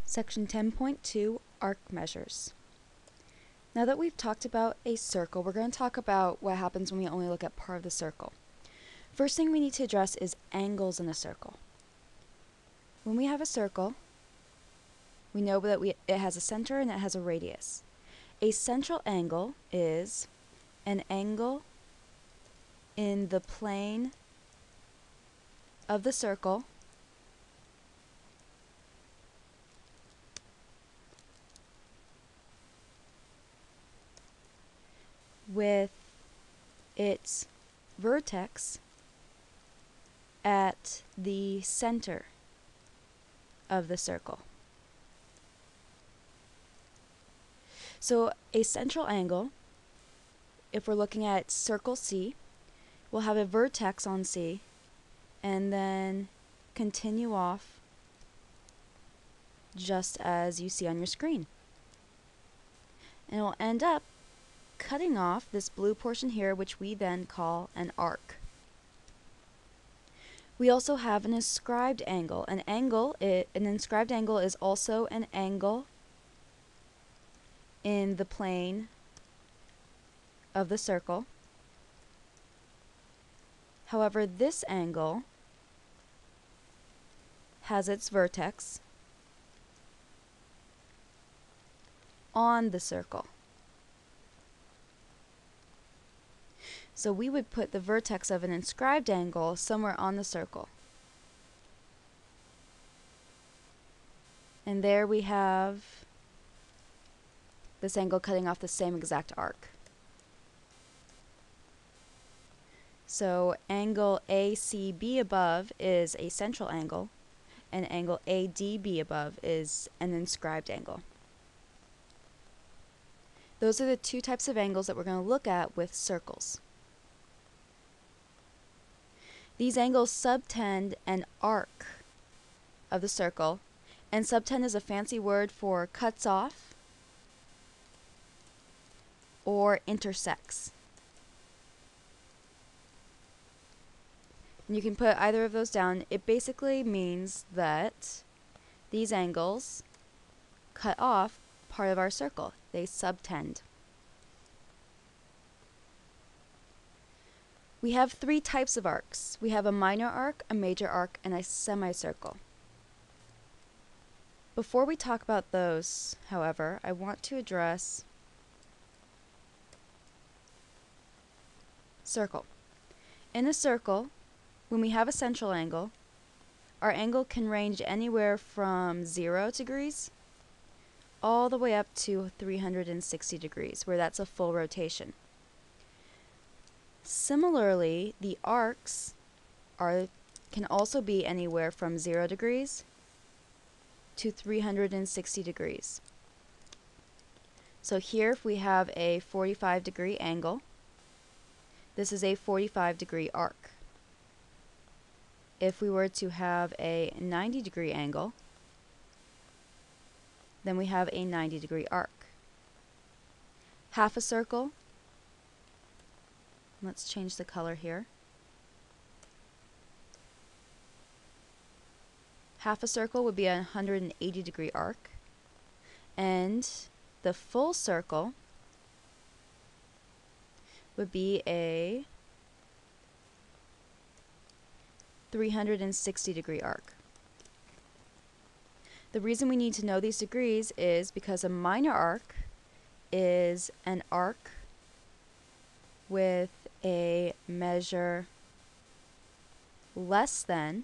Section 10.2 Arc Measures. Now that we've talked about a circle, we're going to talk about what happens when we only look at part of the circle. First thing we need to address is angles in a circle. When we have a circle, we know that it has a center and it has a radius. A central angle is an angle in the plane of the circle with its vertex at the center of the circle. So a central angle, if we're looking at circle C, will have a vertex on C and then continue off just as you see on your screen. And it will end up cutting off this blue portion here, which we then call an arc. We also have an inscribed angle. An inscribed angle is also an angle in the plane of the circle. However, this angle has its vertex on the circle. So we would put the vertex of an inscribed angle somewhere on the circle. And there we have this angle cutting off the same exact arc. So angle ACB above is a central angle, and angle ADB above is an inscribed angle. Those are the two types of angles that we're going to look at with circles. These angles subtend an arc of the circle, and subtend is a fancy word for cuts off or intersects. And you can put either of those down. It basically means that these angles cut off part of our circle. They subtend. We have three types of arcs. We have a minor arc, a major arc, and a semicircle. Before we talk about those, however, I want to address circle. In a circle, when we have a central angle, our angle can range anywhere from 0 degrees all the way up to 360 degrees, where that's a full rotation. Similarly, the arcs can also be anywhere from 0 degrees to 360 degrees. So here, if we have a 45-degree angle, this is a 45-degree arc. If we were to have a 90-degree angle, then we have a 90-degree arc. Half a circle, let's change the color here. Half a circle would be a 180-degree arc, and the full circle would be a 360-degree arc. The reason we need to know these degrees is because a minor arc is an arc with a measure less than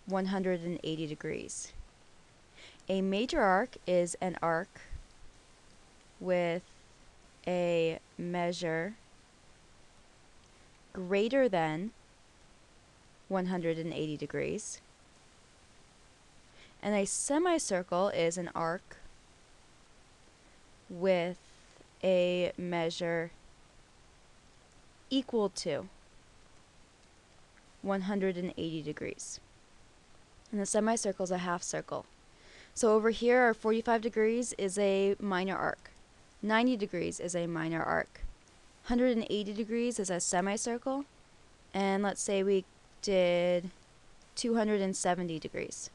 180 degrees. A major arc is an arc with a measure greater than 180 degrees. And a semicircle is an arc with a measure equal to 180 degrees. And the semicircle is a half circle. So over here, our 45 degrees is a minor arc. 90 degrees is a minor arc. 180 degrees is a semicircle. And let's say we did 270 degrees.